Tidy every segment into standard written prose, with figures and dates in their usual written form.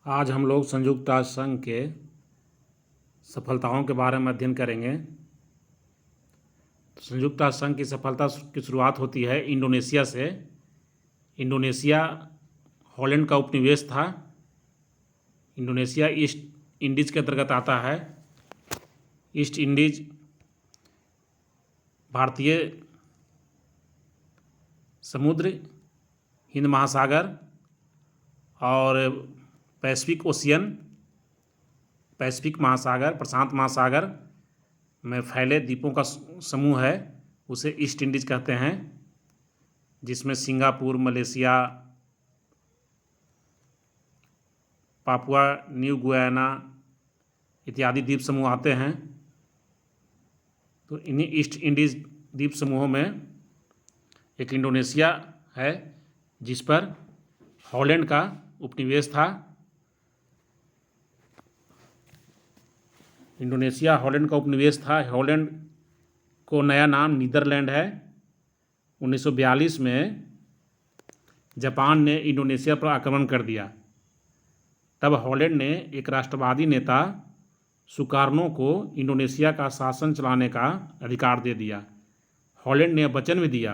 आज हम लोग संयुक्त राष्ट्र संघ के सफलताओं के बारे में अध्ययन करेंगे। तो संयुक्त राष्ट्र संघ की सफलता की शुरुआत होती है इंडोनेशिया से। इंडोनेशिया हॉलैंड का उपनिवेश था। इंडोनेशिया ईस्ट इंडीज़ के अंतर्गत आता है। ईस्ट इंडीज़ भारतीय समुद्र, हिंद महासागर और पैसिफिक महासागर, प्रशांत महासागर में फैले द्वीपों का समूह है, उसे ईस्ट इंडीज़ कहते हैं, जिसमें Singapore, Malaysia, Papua new Guyana इत्यादि द्वीप समूह आते हैं। तो इन्हीं ईस्ट इंडीज़ द्वीप समूहों में एक इंडोनेशिया है, जिस पर हॉलैंड का उपनिवेश था। इंडोनेशिया हॉलैंड का उपनिवेश था। हॉलैंड को नया नाम नीदरलैंड है। 1942 में जापान ने इंडोनेशिया पर आक्रमण कर दिया। तब हॉलैंड ने एक राष्ट्रवादी नेता सुकार्नो को इंडोनेशिया का शासन चलाने का अधिकार दे दिया। हॉलैंड ने वचन भी दिया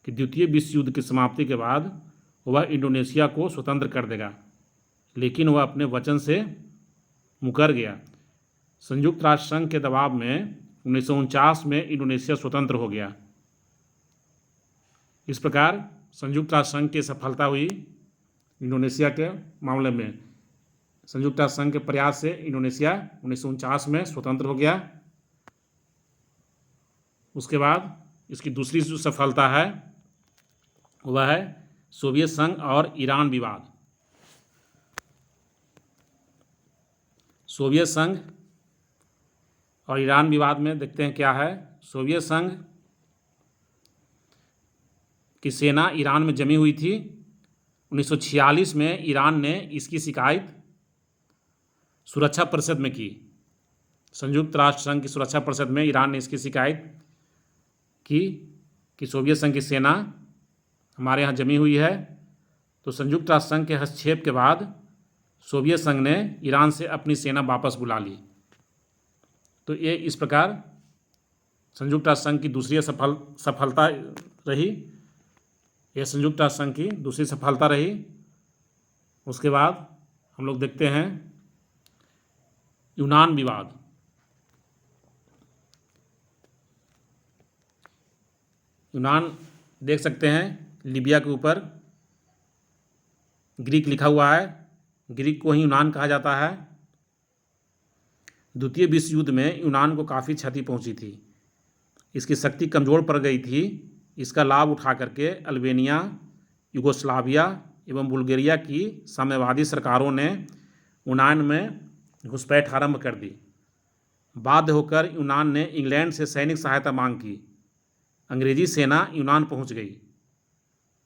कि द्वितीय विश्व युद्ध की समाप्ति के बाद वह इंडोनेशिया को स्वतंत्र कर देगा, लेकिन वह अपने वचन से मुकर गया। संयुक्त राष्ट्र संघ के दबाव में 1949 में इंडोनेशिया स्वतंत्र हो गया। इस प्रकार संयुक्त राष्ट्र संघ की सफलता हुई इंडोनेशिया के मामले में। संयुक्त राष्ट्र संघ के प्रयास से इंडोनेशिया 1949 में स्वतंत्र हो गया। उसके बाद इसकी दूसरी जो सफलता है वह है सोवियत संघ और ईरान विवाद। सोवियत संघ और ईरान विवाद में देखते हैं क्या है। सोवियत संघ की सेना ईरान में जमी हुई थी। 1946 में ईरान ने इसकी शिकायत सुरक्षा परिषद में की। संयुक्त राष्ट्र संघ की सुरक्षा परिषद में ईरान ने इसकी शिकायत की कि सोवियत संघ की सेना हमारे यहाँ जमी हुई है। तो संयुक्त राष्ट्र संघ के हस्तक्षेप के बाद सोवियत संघ ने ईरान से अपनी सेना वापस बुला ली। तो ये इस प्रकार संयुक्त राष्ट्र संघ की दूसरी सफलता रही। यह संयुक्त राष्ट्र संघ की दूसरी सफलता रही। उसके बाद हम लोग देखते हैं यूनान विवाद। यूनान देख सकते हैं, लीबिया के ऊपर ग्रीक लिखा हुआ है। ग्रीक को ही यूनान कहा जाता है। द्वितीय विश्व युद्ध में यूनान को काफ़ी क्षति पहुंची थी। इसकी शक्ति कमज़ोर पड़ गई थी। इसका लाभ उठा करके अल्बेनिया, यूगोस्लाविया एवं बुल्गारिया की साम्यवादी सरकारों ने यूनान में घुसपैठ आरंभ कर दी। बाध्य होकर यूनान ने इंग्लैंड से सैनिक सहायता मांग की। अंग्रेजी सेना यूनान पहुंच गई।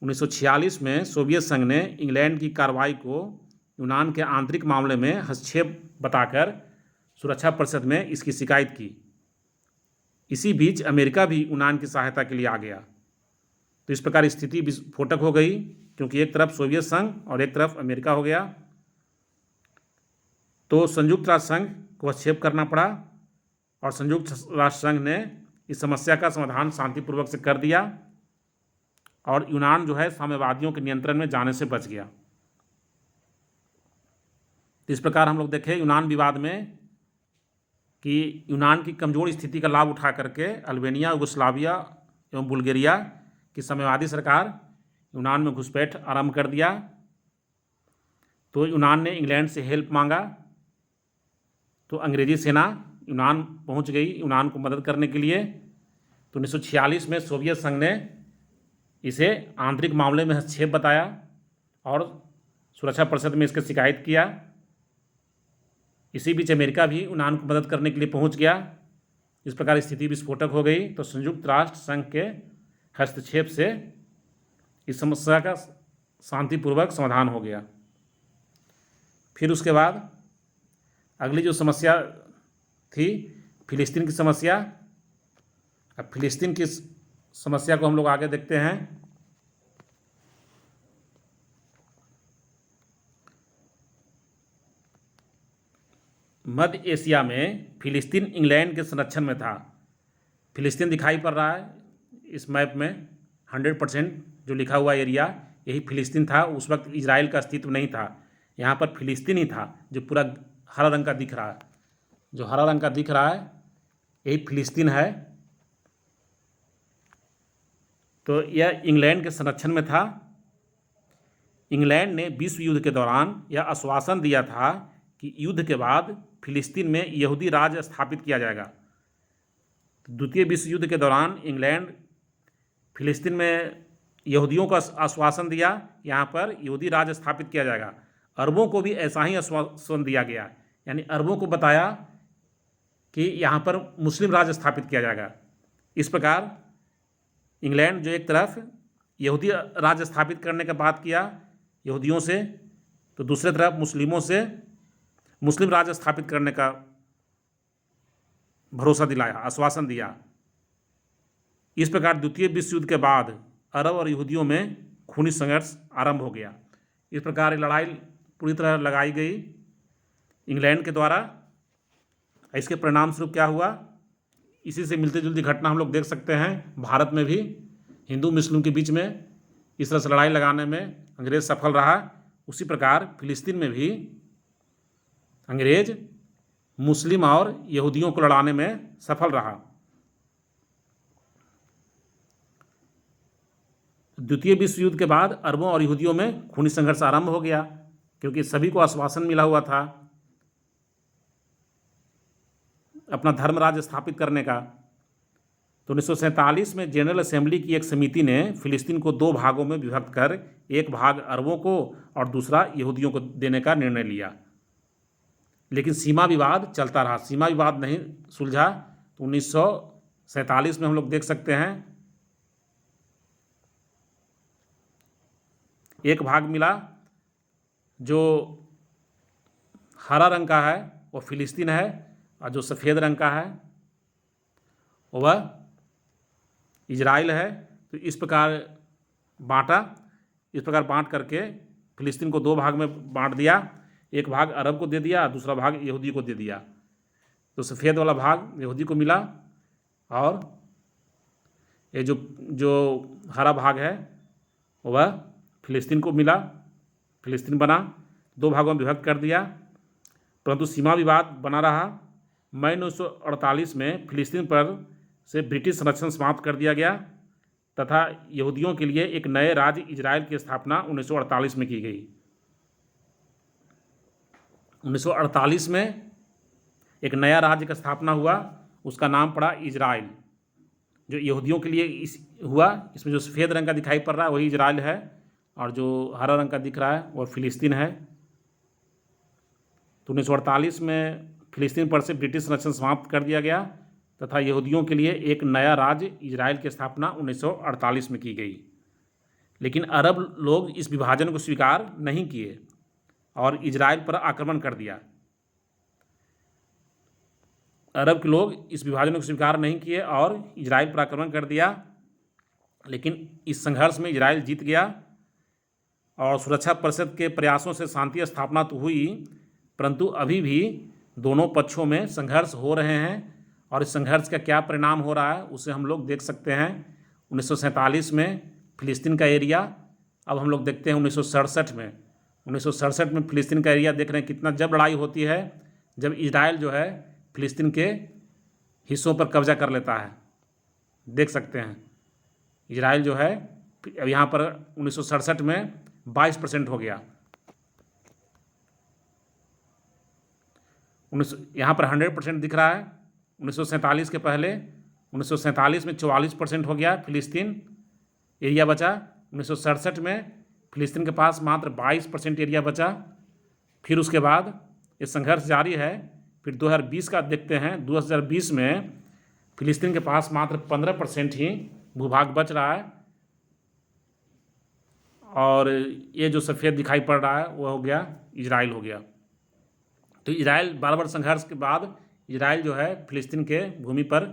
1946 में सोवियत संघ ने इंग्लैंड की कार्रवाई को यूनान के आंतरिक मामले में हस्तक्षेप बताकर सुरक्षा परिषद में इसकी शिकायत की। इसी बीच अमेरिका भी यूनान की सहायता के लिए आ गया। तो इस प्रकार स्थिति विस्फोटक हो गई, क्योंकि एक तरफ सोवियत संघ और एक तरफ अमेरिका हो गया। तो संयुक्त राष्ट्र संघ को हस्तक्षेप करना पड़ा और संयुक्त राष्ट्र संघ ने इस समस्या का समाधान शांतिपूर्वक से कर दिया और यूनान जो है साम्यवादियों के नियंत्रण में जाने से बच गया। तो इस प्रकार हम लोग देखें यूनान विवाद में कि यूनान की कमज़ोर स्थिति का लाभ उठा करके अल्बेनिया, यूगोस्लाविया एवं बुल्गारिया की साम्यवादी सरकार यूनान में घुसपैठ आरंभ कर दिया। तो यूनान ने इंग्लैंड से हेल्प मांगा। तो अंग्रेजी सेना यूनान पहुंच गई यूनान को मदद करने के लिए। तो 1946 में सोवियत संघ ने इसे आंतरिक मामले में हस्तक्षेप बताया और सुरक्षा परिषद में इसकी शिकायत किया। इसी बीच अमेरिका भी यूनान को मदद करने के लिए पहुंच गया। इस प्रकार स्थिति विस्फोटक हो गई। तो संयुक्त राष्ट्र संघ के हस्तक्षेप से इस समस्या का शांतिपूर्वक समाधान हो गया। फिर उसके बाद अगली जो समस्या थी फिलिस्तीन की समस्या। अब फिलिस्तीन की समस्या को हम लोग आगे देखते हैं। मध्य एशिया में फिलिस्तीन इंग्लैंड के संरक्षण में था। फिलिस्तीन दिखाई पड़ रहा है इस मैप में, 100% जो लिखा हुआ एरिया यही फिलिस्तीन था। उस वक्त इजराइल का अस्तित्व नहीं था, यहाँ पर फिलिस्तीन ही था। जो पूरा हरा रंग का दिख रहा है, जो हरा रंग का दिख रहा है यही फिलिस्तीन है। तो यह इंग्लैंड के संरक्षण में था। इंग्लैंड ने विश्व युद्ध के दौरान यह आश्वासन दिया था कि युद्ध के बाद फिलिस्तीन में यहूदी राज स्थापित किया जाएगा। द्वितीय विश्व युद्ध के दौरान इंग्लैंड फिलिस्तीन में यहूदियों को आश्वासन दिया, यहाँ पर यहूदी राज स्थापित किया जाएगा। अरबों को भी ऐसा ही आश्वासन दिया गया, यानी अरबों को बताया कि यहाँ पर मुस्लिम राज स्थापित किया जाएगा। इस प्रकार इंग्लैंड जो एक तरफ यहूदी राज स्थापित करने का बात किया यहूदियों से, तो दूसरी तरफ मुस्लिमों से मुस्लिम राज स्थापित करने का भरोसा दिलाया, आश्वासन दिया। इस प्रकार द्वितीय विश्व युद्ध के बाद अरब और यहूदियों में खूनी संघर्ष आरंभ हो गया। इस प्रकार लड़ाई पूरी तरह लगाई गई इंग्लैंड के द्वारा। इसके परिणाम स्वरूप क्या हुआ, इसी से मिलती जुलती घटना हम लोग देख सकते हैं। भारत में भी हिंदू मुस्लिम के बीच में इस तरह से लड़ाई लगाने में अंग्रेज़ सफल रहा। उसी प्रकार फिलिस्तीन में भी अंग्रेज मुस्लिम और यहूदियों को लड़ाने में सफल रहा। द्वितीय विश्व युद्ध के बाद अरबों और यहूदियों में खूनी संघर्ष आरंभ हो गया, क्योंकि सभी को आश्वासन मिला हुआ था अपना धर्मराज स्थापित करने का। तो 1947 में जनरल असेंबली की एक समिति ने फिलिस्तीन को दो भागों में विभक्त कर एक भाग अरबों को और दूसरा यहूदियों को देने का निर्णय लिया। लेकिन सीमा विवाद चलता रहा, सीमा विवाद नहीं सुलझा। तो 1947 में हम लोग देख सकते हैं एक भाग मिला जो हरा रंग का है वो फिलिस्तीन है, और जो सफ़ेद रंग का है वह इजराइल है। तो इस प्रकार बांटा, इस प्रकार बांट करके फिलिस्तीन को दो भाग में बांट दिया। एक भाग अरब को दे दिया, दूसरा भाग यहूदी को दे दिया। तो सफ़ेद वाला भाग यहूदी को मिला और ये जो हरा भाग है वह फिलिस्तीन को मिला, फिलिस्तीन बना। दो भागों में विभक्त कर दिया, परंतु सीमा विवाद बना रहा। मई 1948 में फिलिस्तीन पर से ब्रिटिश संरक्षण समाप्त कर दिया गया तथा यहूदियों के लिए एक नए राज्य इजराइल की स्थापना 1948 में की गई। 1948 में एक नया राज्य का स्थापना हुआ, उसका नाम पड़ा इजराइल, जो यहूदियों के लिए हुआ। इसमें जो सफ़ेद रंग का दिखाई पड़ रहा है वही इजराइल है, और जो हरा रंग का दिख रहा है वह फिलिस्तीन है। तो 1948 में फिलिस्तीन पर से ब्रिटिश संरक्षण समाप्त कर दिया गया तथा यहूदियों के लिए एक नया राज्य इजराइल की स्थापना 1948 में की गई। लेकिन अरब लोग इस विभाजन को स्वीकार नहीं किए और इजराइल पर आक्रमण कर दिया। अरब के लोग इस विभाजन को स्वीकार नहीं किए और इजराइल पर आक्रमण कर दिया। लेकिन इस संघर्ष में इजराइल जीत गया और सुरक्षा परिषद के प्रयासों से शांति स्थापना तो हुई, परंतु अभी भी दोनों पक्षों में संघर्ष हो रहे हैं। और इस संघर्ष का क्या परिणाम हो रहा है उसे हम लोग देख सकते हैं। 1947 में फिलिस्तीन का एरिया, अब हम लोग देखते हैं 1967 में। 1967 में फिलिस्तीन का एरिया देख रहे हैं कितना, जब लड़ाई होती है जब इजराइल जो है फिलिस्तीन के हिस्सों पर कब्जा कर लेता है। देख सकते हैं इजराइल जो है अब यहाँ पर 1967 में 22% हो गया। यहाँ पर 100% दिख रहा है। 1947 के पहले 1947 में 44% हो गया फिलिस्तीन एरिया बचा। 1967 में फिलिस्तीन के पास मात्र 22% एरिया बचा। फिर उसके बाद ये संघर्ष जारी है। फिर 2020 का देखते हैं। 2020 में फिलिस्तीन के पास मात्र 15% ही भूभाग बच रहा है, और ये जो सफ़ेद दिखाई पड़ रहा है वो हो गया इजराइल हो गया। तो इजराइल बार बार संघर्ष के बाद इजराइल जो है फिलिस्तीन के भूमि पर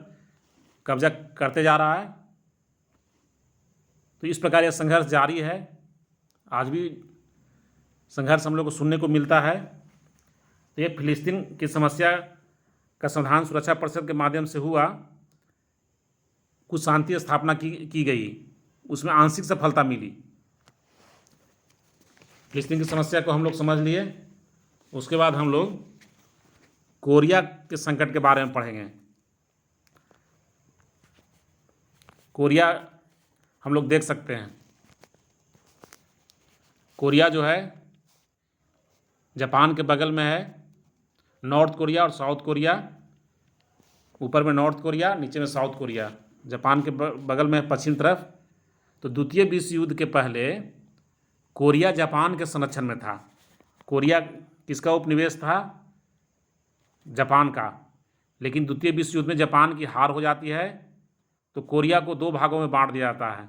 कब्जा करते जा रहा है। तो इस प्रकार यह संघर्ष जारी है। आज भी संघर्ष हम लोग को सुनने को मिलता है। तो ये फिलिस्तीन की समस्या का समाधान सुरक्षा परिषद के माध्यम से हुआ, कुछ शांति स्थापना की गई, उसमें आंशिक सफलता मिली। फिलिस्तीन की समस्या को हम लोग समझ लिए। उसके बाद हम लोग कोरिया के संकट के बारे में पढ़ेंगे। कोरिया हम लोग देख सकते हैं, कोरिया जो है जापान के बगल में है। नॉर्थ कोरिया और साउथ कोरिया, ऊपर में नॉर्थ कोरिया, नीचे में साउथ कोरिया, जापान के बगल में पश्चिम तरफ। तो द्वितीय विश्व युद्ध के पहले कोरिया जापान के संरक्षण में था। कोरिया किसका उपनिवेश था? जापान का। लेकिन द्वितीय विश्व युद्ध में जापान की हार हो जाती है, तो कोरिया को दो भागों में बांट दिया जाता है।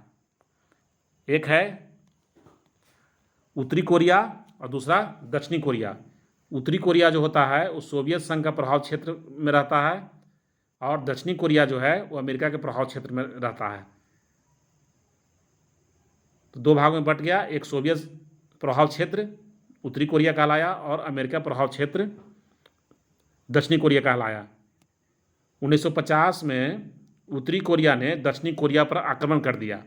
एक है उत्तरी कोरिया और दूसरा दक्षिणी कोरिया। उत्तरी कोरिया जो होता है वो सोवियत संघ का प्रभाव क्षेत्र में रहता है, और दक्षिणी कोरिया जो है वो अमेरिका के प्रभाव क्षेत्र में रहता है। तो दो भागों में बट गया, एक सोवियत प्रभाव क्षेत्र उत्तरी कोरिया कहलाया और अमेरिका प्रभाव क्षेत्र दक्षिणी कोरिया कहलाया। 1950 में उत्तरी कोरिया ने दक्षिणी कोरिया पर आक्रमण कर दिया।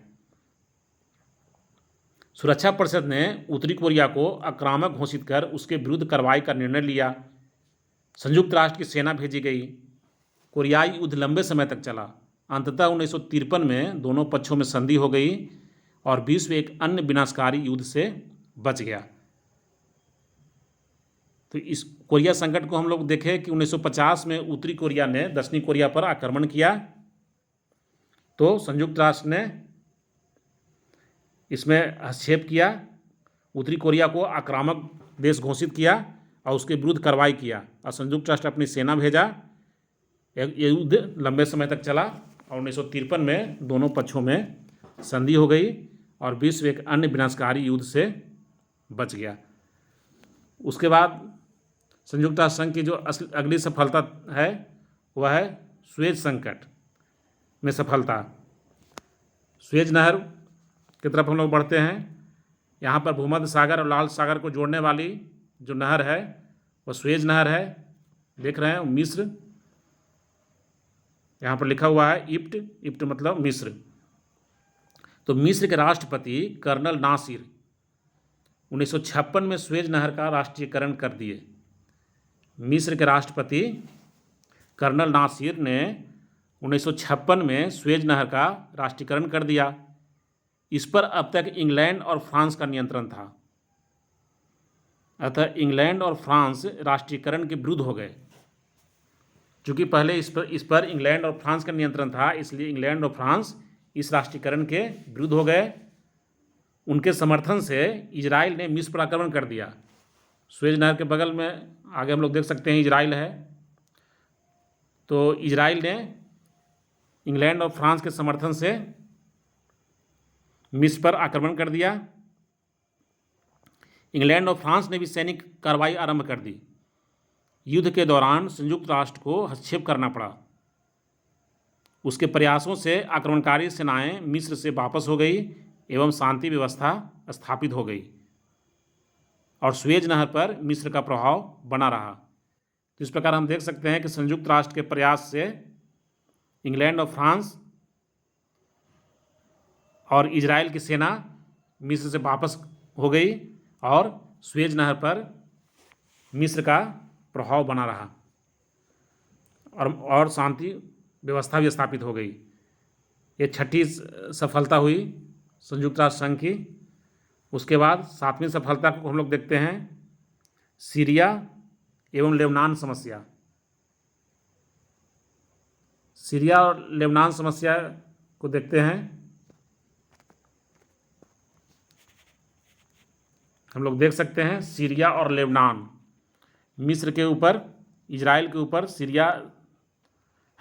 सुरक्षा परिषद ने उत्तरी कोरिया को आक्रामक घोषित कर उसके विरुद्ध कार्रवाई का निर्णय लिया। संयुक्त राष्ट्र की सेना भेजी गई। कोरियाई युद्ध लंबे समय तक चला। अंततः 1953 में दोनों पक्षों में संधि हो गई और विश्व एक अन्य विनाशकारी युद्ध से बच गया। तो इस कोरिया संकट को हम लोग देखें कि 1950 में उत्तरी कोरिया ने दक्षिणी कोरिया पर आक्रमण किया, तो संयुक्त राष्ट्र ने इसमें हस्तक्षेप किया, उत्तरी कोरिया को आक्रामक देश घोषित किया और उसके विरुद्ध कार्रवाई किया, और संयुक्त राष्ट्र अपनी सेना भेजा। ये युद्ध लंबे समय तक चला और 1953 में दोनों पक्षों में संधि हो गई और विश्व एक अन्य विनाशकारी युद्ध से बच गया। उसके बाद संयुक्त राष्ट्र संघ की जो अगली सफलता है वह है सुएज संकट में सफलता। सुएज नहर की तरफ हम लोग बढ़ते हैं। यहाँ पर भूमध्य सागर और लाल सागर को जोड़ने वाली जो नहर है वह सुएज नहर है। देख रहे हैं मिस्र, यहाँ पर लिखा हुआ है इप्ट, इप्ट मतलब मिस्र। तो मिस्र के राष्ट्रपति कर्नल नासिर 1956 में सुएज नहर का राष्ट्रीयकरण कर दिए। मिस्र के राष्ट्रपति कर्नल नासिर ने 1956 में सुएज नहर का राष्ट्रीयकरण कर दिया। इस पर अब तक इंग्लैंड और फ्रांस का नियंत्रण था। अतः इंग्लैंड और फ्रांस राष्ट्रीयकरण के विरुद्ध हो गए। चूँकि पहले इस पर इंग्लैंड और फ्रांस का नियंत्रण था, इसलिए इंग्लैंड और फ्रांस इस राष्ट्रीयकरण के विरुद्ध हो गए। उनके समर्थन से इजराइल ने मिस्र पर आक्रमण कर दिया। सुएज नहर के बगल में आगे हम लोग देख सकते हैं इजराइल है। तो इजराइल ने इंग्लैंड और फ्रांस के समर्थन से मिस्र पर आक्रमण कर दिया। इंग्लैंड और फ्रांस ने भी सैनिक कार्रवाई आरंभ कर दी। युद्ध के दौरान संयुक्त राष्ट्र को हस्तक्षेप करना पड़ा। उसके प्रयासों से आक्रमणकारी सेनाएं मिस्र से वापस हो गई एवं शांति व्यवस्था स्थापित हो गई और सुएज नहर पर मिस्र का प्रभाव बना रहा। तो इस प्रकार हम देख सकते हैं कि संयुक्त राष्ट्र के प्रयास से इंग्लैंड और फ्रांस और इजराइल की सेना मिस्र से वापस हो गई और सुएज नहर पर मिस्र का प्रभाव बना रहा और शांति व्यवस्था भी स्थापित हो गई। ये छठी सफलता हुई संयुक्त राष्ट्र संघ की। उसके बाद सातवीं सफलता को हम लोग देखते हैं, सीरिया एवं लेबनान समस्या। सीरिया और लेबनान समस्या को देखते हैं। हम लोग देख सकते हैं सीरिया और लेबनान, मिस्र के ऊपर, इजराइल के ऊपर सीरिया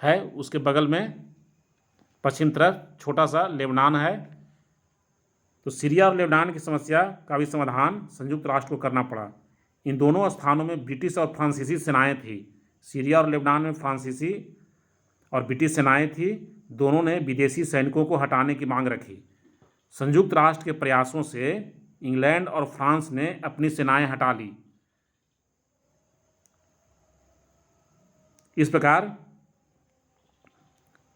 है, उसके बगल में पश्चिम तरफ छोटा सा लेबनान है। तो सीरिया और लेबनान की समस्या का भी समाधान संयुक्त राष्ट्र को करना पड़ा। इन दोनों स्थानों में ब्रिटिश और फ्रांसीसी सेनाएं थी। सीरिया और लेबनान में फ्रांसीसी और ब्रिटिश सेनाएं थी। दोनों ने विदेशी सैनिकों को हटाने की मांग रखी। संयुक्त राष्ट्र के प्रयासों से इंग्लैंड और फ्रांस ने अपनी सेनाएं हटा ली। इस प्रकार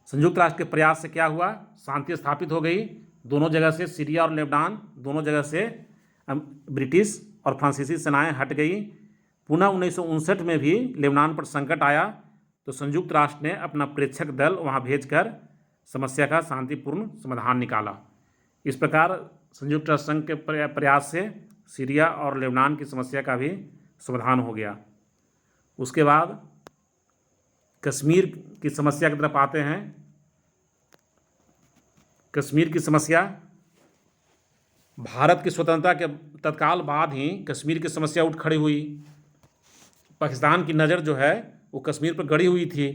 संयुक्त राष्ट्र के प्रयास से क्या हुआ, शांति स्थापित हो गई। दोनों जगह से, सीरिया और लेबनान, दोनों जगह से ब्रिटिश और फ्रांसीसी सेनाएं हट गई। पुनः 1959 में भी लेबनान पर संकट आया तो संयुक्त राष्ट्र ने अपना प्रेक्षक दल वहां भेजकर समस्या का शांतिपूर्ण समाधान निकाला। इस प्रकार संयुक्त राष्ट्र संघ के प्रयास से सीरिया और लेबनान की समस्या का भी समाधान हो गया। उसके बाद कश्मीर की समस्या की तरफ आते हैं। कश्मीर की समस्या, भारत की स्वतंत्रता के तत्काल बाद ही कश्मीर की समस्या उठ खड़ी हुई। पाकिस्तान की नज़र जो है वो कश्मीर पर गड़ी हुई थी।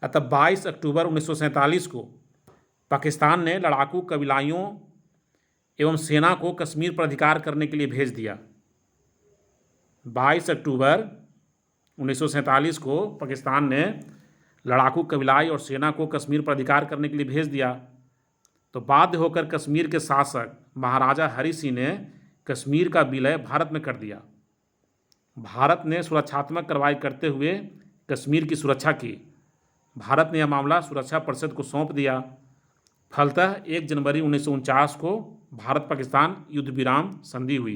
अतः 22 अक्टूबर 1947 को पाकिस्तान ने लड़ाकू कबीलाइयों एवं सेना को कश्मीर पर अधिकार करने के लिए भेज दिया। 22 अक्टूबर 1947 को पाकिस्तान ने लड़ाकू कबीलाई और सेना को कश्मीर पर अधिकार करने के लिए भेज दिया। तो बाध्य होकर कश्मीर के शासक महाराजा हरि सिंह ने कश्मीर का विलय भारत में कर दिया। भारत ने सुरक्षात्मक कार्रवाई करते हुए कश्मीर की सुरक्षा की। भारत ने यह मामला सुरक्षा परिषद को सौंप दिया। फलतः 1 जनवरी 1949 को भारत पाकिस्तान युद्ध विराम संधि हुई,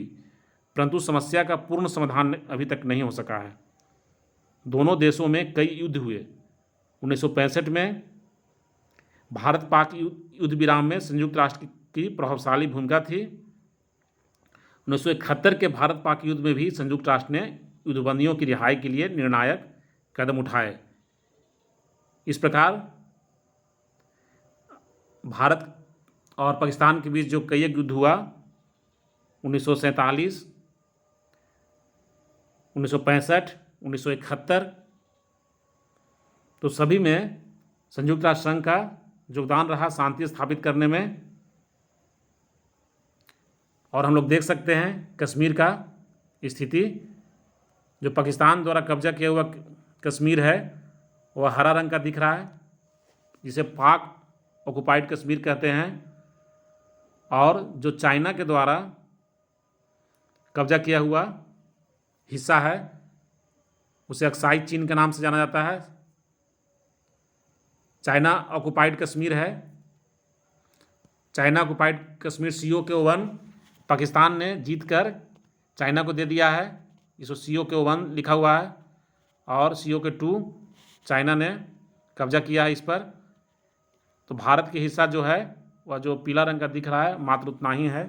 परंतु समस्या का पूर्ण समाधान अभी तक नहीं हो सका है। दोनों देशों में कई युद्ध हुए। 1965 में भारत पाक युद्ध विराम में संयुक्त राष्ट्र की प्रभावशाली भूमिका थी। 1971 के भारत पाक युद्ध में भी संयुक्त राष्ट्र ने युद्धबंदियों की रिहाई के लिए निर्णायक कदम उठाए। इस प्रकार भारत और पाकिस्तान के बीच जो कई एक युद्ध हुआ, 1947, 1965, 1971, तो सभी में संयुक्त राष्ट्र संघ का योगदान रहा शांति स्थापित करने में। और हम लोग देख सकते हैं कश्मीर का स्थिति, जो पाकिस्तान द्वारा कब्जा किया हुआ कश्मीर है वह हरा रंग का दिख रहा है, जिसे पाक ऑक्युपाइड कश्मीर कहते हैं। और जो चाइना के द्वारा कब्जा किया हुआ हिस्सा है उसे अक्साई चीन के नाम से जाना जाता है। चाइना ऑक्युपाइड कश्मीर है। China occupied Kashmir CO-1 Pakistan ने जीतकर चाइना को दे दिया है। इसको CO-1 लिखा हुआ है और CO-2 चाइना ने कब्जा किया है इस पर। तो भारत के हिस्सा जो है वह जो पीला रंग का दिख रहा है मात्र उतना ही है।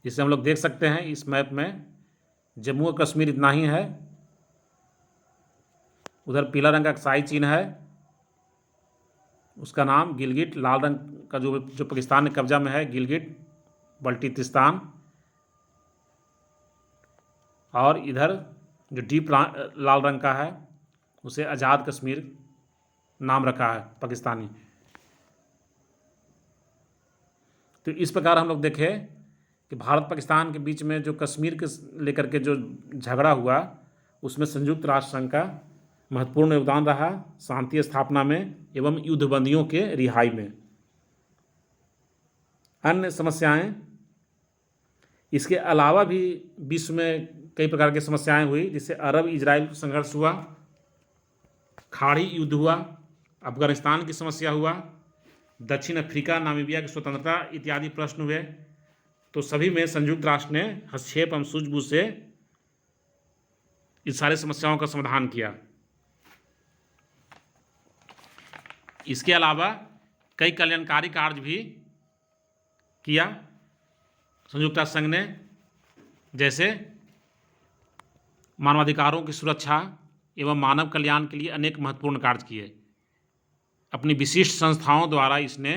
जिसे हम लोग देख सकते हैं इस मैप में, जम्मू और कश्मीर इतना ही है। उधर पीला रंग का अक्साई चीन है, उसका नाम गिलगिट। लाल रंग का जो पाकिस्तान के कब्जा में है गिलगिट बल्टिस्तान। और इधर जो डीप लाल रंग का है उसे आज़ाद कश्मीर नाम रखा है पाकिस्तानी। तो इस प्रकार हम लोग देखें कि भारत पाकिस्तान के बीच में जो कश्मीर के लेकर के जो झगड़ा हुआ उसमें संयुक्त राष्ट्र संघ का महत्वपूर्ण योगदान रहा शांति स्थापना में एवं युद्धबंदियों के रिहाई में। अन्य समस्याएं, इसके अलावा भी विश्व में कई प्रकार की समस्याएं हुई, जिससे अरब इजराइल संघर्ष हुआ, खाड़ी युद्ध हुआ, अफगानिस्तान की समस्या हुआ, दक्षिण अफ्रीका नामीबिया की स्वतंत्रता इत्यादि प्रश्न हुए। तो सभी में संयुक्त राष्ट्र ने हस्तक्षेप एवं सूझबूझ से इस सारी समस्याओं का समाधान किया। इसके अलावा कई कल्याणकारी कार्य भी किया संयुक्त राष्ट्र संघ ने, जैसे मानवाधिकारों की सुरक्षा एवं मानव कल्याण के लिए अनेक महत्वपूर्ण कार्य किए। अपनी विशिष्ट संस्थाओं द्वारा इसने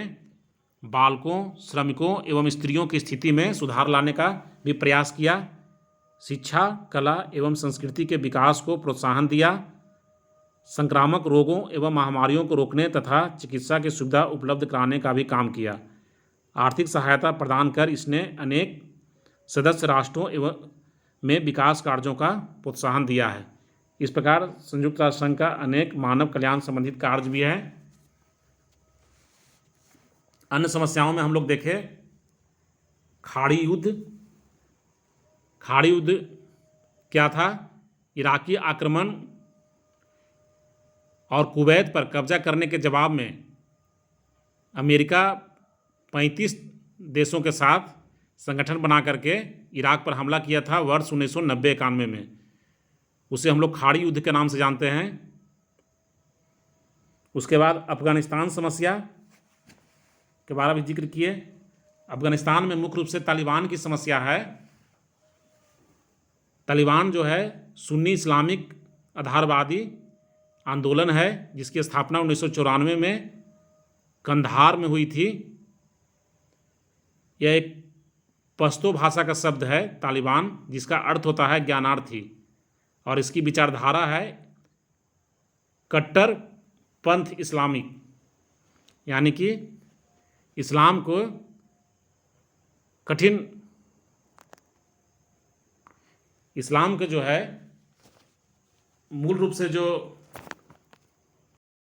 बालकों, श्रमिकों एवं स्त्रियों की स्थिति में सुधार लाने का भी प्रयास किया। शिक्षा, कला एवं संस्कृति के विकास को प्रोत्साहन दिया। संक्रामक रोगों एवं महामारियों को रोकने तथा चिकित्सा की सुविधा उपलब्ध कराने का भी काम किया। आर्थिक सहायता प्रदान कर इसने अनेक सदस्य राष्ट्रों एवं में विकास कार्यों का प्रोत्साहन दिया है। इस प्रकार संयुक्त राष्ट्र संघ का अनेक मानव कल्याण संबंधित कार्य भी है। अन्य समस्याओं में हम लोग देखें खाड़ी युद्ध। खाड़ी युद्ध क्या था? इराकी आक्रमण और कुवैत पर कब्जा करने के जवाब में अमेरिका 35 देशों के साथ संगठन बना करके इराक पर हमला किया था वर्ष 1990-91 में। उसे हम लोग खाड़ी युद्ध के नाम से जानते हैं। उसके बाद अफगानिस्तान समस्या के बारे में जिक्र किए। अफगानिस्तान में मुख्य रूप से तालिबान की समस्या है। तालिबान जो है सुन्नी इस्लामिक आधारवादी आंदोलन है, जिसकी स्थापना 1994 में कंधार में हुई थी। यह एक पश्तो भाषा का शब्द है तालिबान, जिसका अर्थ होता है ज्ञानार्थी, और इसकी विचारधारा है कट्टर पंथ इस्लामिक, यानी कि इस्लाम को कठिन, इस्लाम के जो है मूल रूप से जो